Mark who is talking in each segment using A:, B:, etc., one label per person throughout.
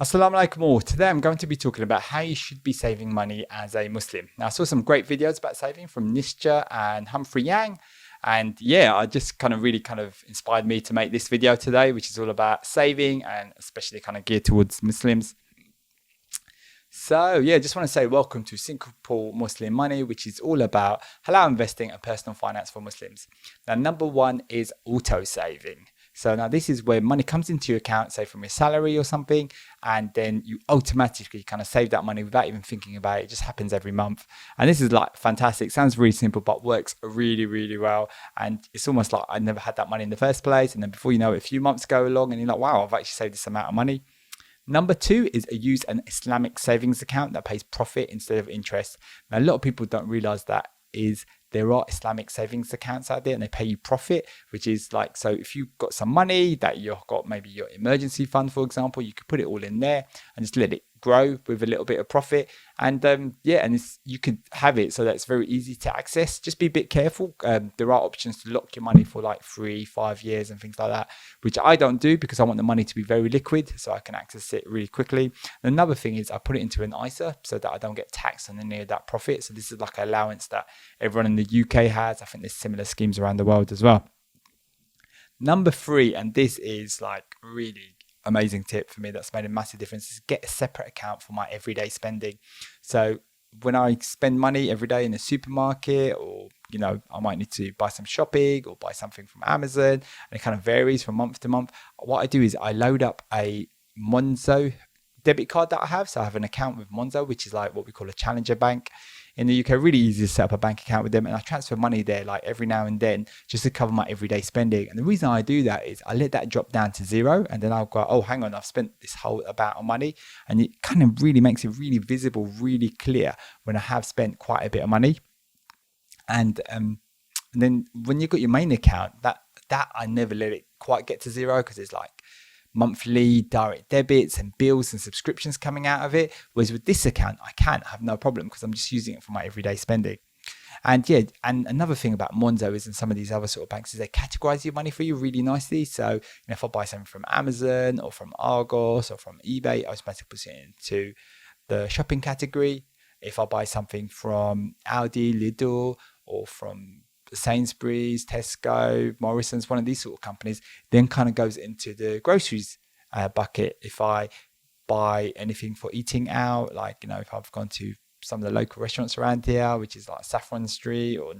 A: Assalamu alaikum all. Today I'm going to be talking about how you should be saving money as a Muslim. Now I saw some great videos about saving from Nisha and Humphrey Yang. And yeah, I just really inspired me to make this video today, which is all about saving and especially geared towards Muslims. So yeah, just want to say welcome to Simple Muslim Money, which is all about halal investing and personal finance for Muslims. Now, number one is auto saving. So now this is where money comes into your account, say from your salary or something, and then you automatically save that money without even thinking about it. It just happens every month. And this is fantastic. Sounds really simple, but works really, really well. And it's almost like I never had that money in the first place. And then before you know it, a few months go along and you're like, wow, I've actually saved this amount of money. Number two is use an Islamic savings account that pays profit instead of interest. Now, a lot of people don't realize that there are Islamic savings accounts out there and they pay you profit, which is so if you've got some money that you've got, maybe your emergency fund, for example, you could put it all in there and just let it grow with a little bit of profit. And you could have it so that it's very easy to access. Just be a bit careful. There are options to lock your money for 3-5 years and things like that, which I don't do because I want the money to be very liquid so I can access it really quickly. And another thing is I put it into an ISA so that I don't get taxed on any of that profit. So this is like an allowance that everyone in the UK has. I think there's similar schemes around the world as well. Number three, and this is really amazing tip for me that's made a massive difference, is get a separate account for my everyday spending. So when I spend money every day in the supermarket, or I might need to buy some shopping or buy something from Amazon, and it varies from month to month, what I do is I load up a Monzo debit card that I have. So I have an account with Monzo, which is what we call a challenger bank in the UK. Really easy to set up a bank account with them, and I transfer money there every now and then just to cover my everyday spending. And the reason I do that is I let that drop down to zero, and then I'll go, oh, hang on, I've spent this whole amount of money, and it really makes it really visible, really clear when I have spent quite a bit of money. And then when you've got your main account, that I never let it quite get to zero, because it's monthly direct debits and bills and subscriptions coming out of it. Whereas with this account, I have no problem because I'm just using it for my everyday spending. And yeah, and another thing about Monzo is, and some of these other sort of banks, is they categorize your money for you really nicely. So if I buy something from Amazon or from Argos or from eBay, I automatically put it into the shopping category. If I buy something from Aldi, Lidl, or from Sainsbury's, Tesco, Morrison's, one of these sort of companies, then goes into the groceries bucket. If I buy anything for eating out, if I've gone to some of the local restaurants around here, which is Saffron Street or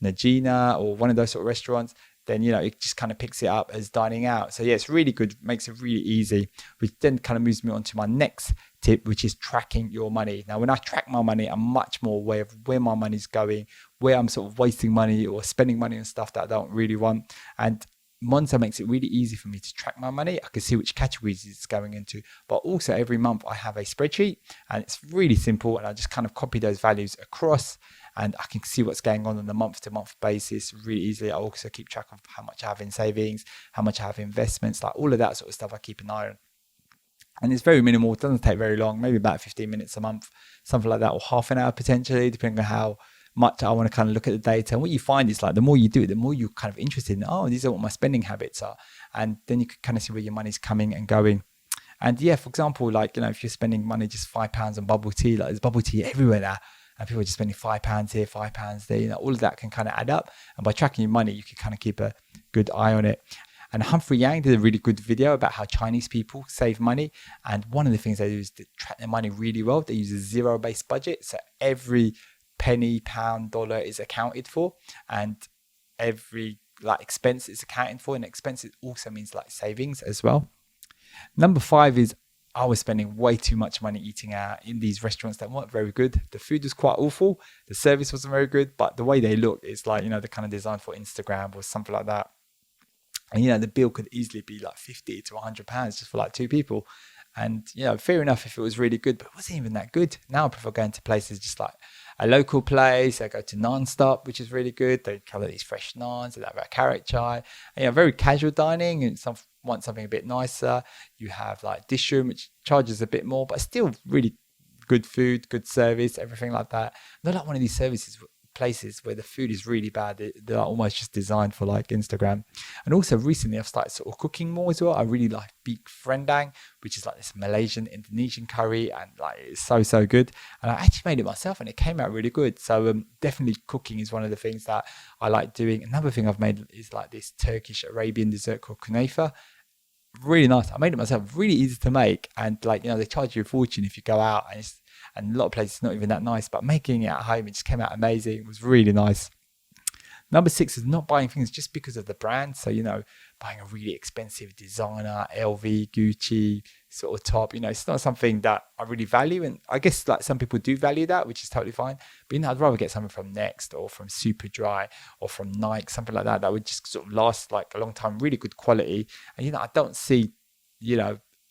A: Najina or one of those sort of restaurants, then it just picks it up as dining out. So yeah, it's really good, makes it really easy, which then moves me on to my next tip, which is tracking your money. Now, when I track my money, I'm much more aware of where my money's going, where I'm sort of wasting money or spending money on stuff that I don't really want. And Monzo makes it really easy for me to track my money. I can see which categories it's going into, but also every month I have a spreadsheet, and it's really simple, and I just copy those values across, and I can see what's going on a month-to-month basis really easily. I also keep track of how much I have in savings, how much I have in investments, all of that sort of stuff I keep an eye on. And it's very minimal. It doesn't take very long, maybe about 15 minutes a month, something like that, or half an hour potentially, depending on how much I want to look at the data. And what you find is the more you do it, the more you're interested in, oh, these are what my spending habits are. And then you can see where your money's coming and going. And yeah, for example, if you're spending money just £5 on bubble tea, there's bubble tea everywhere now, and people are just spending £5 here, £5 there, all of that can add up. And by tracking your money, you can keep a good eye on it. And Humphrey Yang did a really good video about how Chinese people save money. And one of the things they do is to track their money really well. They use a zero-based budget. So every penny, pound, dollar is accounted for, and every expense is accounted for. And expenses also means savings as well. Number five is, I was spending way too much money eating out in these restaurants that weren't very good. The food was quite awful. The service wasn't very good, but the way they look is they're designed for Instagram or something like that. And the bill could easily be £50 to £100 just for two people. And fair enough if it was really good, but it wasn't even that good. Now I prefer going to places just a local place. I go to Non-Stop, which is really good. They colour these fresh naans, they have a carrot chai. And, very casual dining, and want something a bit nicer. You have Dish Room, which charges a bit more, but still really good food, good service, everything like that. Not one of these services places where the food is really bad. They're almost just designed for like Instagram. And also recently I've started sort of cooking more as well. I really like beef rendang, which is like this Malaysian Indonesian curry, and like it's so good. And I actually made it myself and it came out really good. So definitely cooking is one of the things that I like doing. Another thing I've made is like this Turkish Arabian dessert called kunafa. Really nice. I made it myself, really easy to make, and like, they charge you a fortune if you go out, and a lot of places it's not even that nice, but making it at home, it just came out amazing. It was really nice. Number 6 is not buying things just because of the brand. So, buying a really expensive designer, LV, Gucci sort of top, it's not something that I really value. And I guess like some people do value that, which is totally fine. But, I'd rather get something from Next or from Superdry or from Nike, something like that would just sort of last like a long time, really good quality. And, I don't see,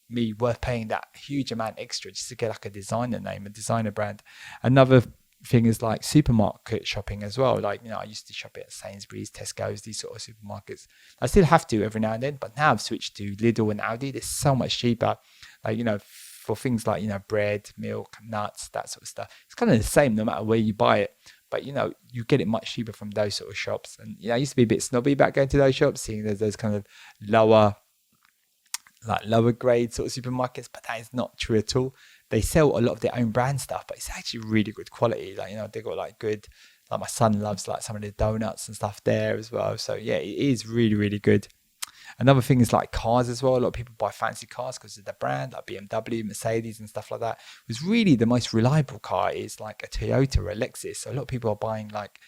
A: me worth paying that huge amount extra just to get like a designer name, a designer brand. Another thing is like supermarket shopping as well. Like, I used to shop at Sainsbury's, Tesco's, these sort of supermarkets. I still have to every now and then, but now I've switched to Lidl and Aldi. They're so much cheaper. Like, for things like, bread, milk, nuts, that sort of stuff. It's kind of the same no matter where you buy it. But, you get it much cheaper from those sort of shops. And, I used to be a bit snobby about going to those shops, seeing there's those kind of lower grade sort of supermarkets, but that is not true at all. They sell a lot of their own brand stuff, but it's actually really good quality. Like, they got like good, like my son loves like some of the donuts and stuff there as well. So yeah, it is really, really good. Another thing is like cars as well. A lot of people buy fancy cars because of the brand, like BMW, Mercedes and stuff like that. It was really the most reliable car is like a Toyota or a Lexus. So a lot of people are buying like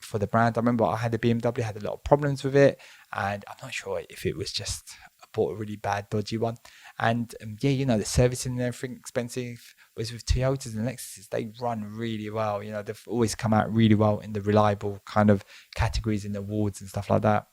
A: for the brand. I remember I had a BMW, had a lot of problems with it, and I'm not sure if it was just I bought a really bad dodgy one. And the servicing and everything expensive. Whereas with Toyotas and Lexuses, they run really well. They've always come out really well in the reliable kind of categories in the awards and stuff like that.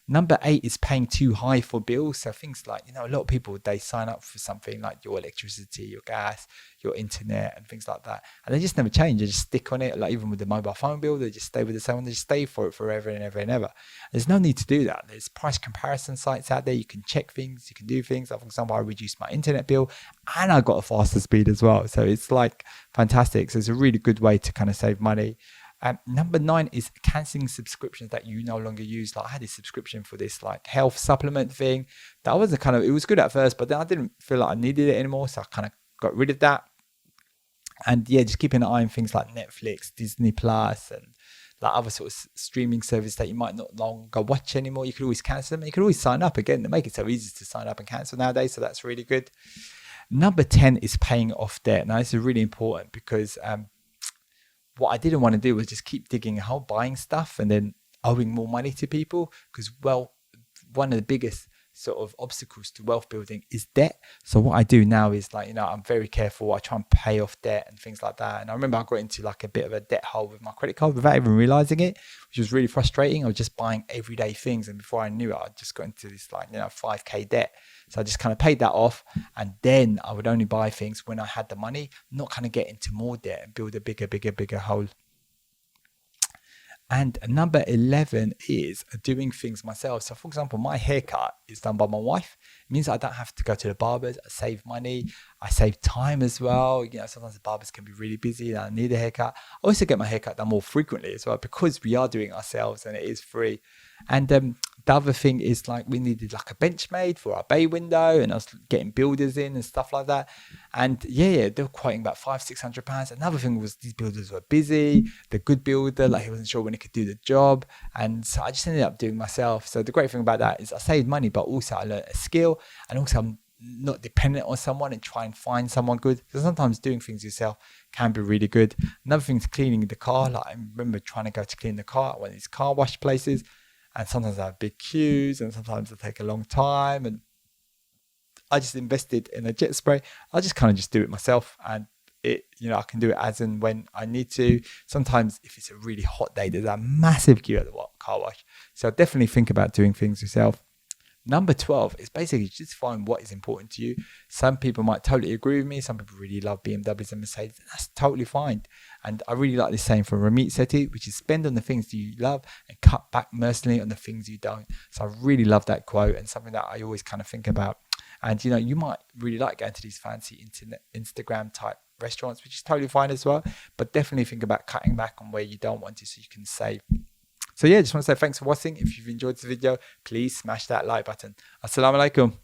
A: Number 8 is paying too high for bills. So things like, a lot of people, they sign up for something like your electricity, your gas, your internet and things like that. And they just never change. They just stick on it. Like even with the mobile phone bill, they just stay with the same one. They just stay for it forever and ever and ever. There's no need to do that. There's price comparison sites out there. You can check things. You can do things. Like, for example, I reduced my internet bill and I got a faster speed as well. So it's like fantastic. So it's a really good way to kind of save money. Number 9 is cancelling subscriptions that you no longer use. Like I had a subscription for this like health supplement thing. That was it was good at first, but then I didn't feel like I needed it anymore. So I kind of got rid of that. And just keeping an eye on things like Netflix, Disney Plus, and like other sort of streaming service that you might not longer watch anymore. You could always cancel them. You could always sign up again. They make it so easy to sign up and cancel nowadays. So that's really good. Number 10 is paying off debt. Now this is really important because what I didn't want to do was just keep digging a hole, buying stuff and then owing more money to people, because one of the biggest sort of obstacles to wealth building is debt. So what I do now is like, I'm very careful. I try and pay off debt and things like that. And I remember I got into like a bit of a debt hole with my credit card without even realizing it, which was really frustrating. I was just buying everyday things. And before I knew it, I just got into this like, 5K debt. So I just kind of paid that off. And then I would only buy things when I had the money, not kind of get into more debt and build a bigger hole. And number 11 is doing things myself. So for example, my haircut is done by my wife. It means I don't have to go to the barbers. I save money. I save time as well. Sometimes the barbers can be really busy and I need a haircut. I also get my haircut done more frequently as well because we are doing it ourselves and it is free. And the other thing is like we needed like a bench made for our bay window, and I was getting builders in and stuff like that. And they were quoting about £500-600. Another thing was these builders were busy. The good builder, like he wasn't sure when he could do the job, and so I just ended up doing myself. So the great thing about that is I saved money, but also I learned a skill, and also I'm not dependent on someone and try and find someone good, because sometimes doing things yourself can be really good. Another thing is cleaning the car. Like I remember trying to go to clean the car at one of these car wash places, and sometimes I have big queues and sometimes they take a long time, and I just invested in a jet spray. I just kind of just do it myself, and it, I can do it as and when I need to. Sometimes if it's a really hot day, there's a massive queue at the car wash. So definitely think about doing things yourself. Number 12 is basically just find what is important to you. Some people might totally agree with me. Some people really love BMWs and Mercedes. And that's totally fine. And I really like this saying from Ramit Sethi, which is spend on the things that you love and cut back mercilessly on the things you don't. So I really love that quote, and something that I always kind of think about. And, you might really like going to these fancy internet Instagram type restaurants, which is totally fine as well. But definitely think about cutting back on where you don't want to so you can save. So yeah, just want to say thanks for watching. If you've enjoyed this video, please smash that like button. Assalamu alaikum.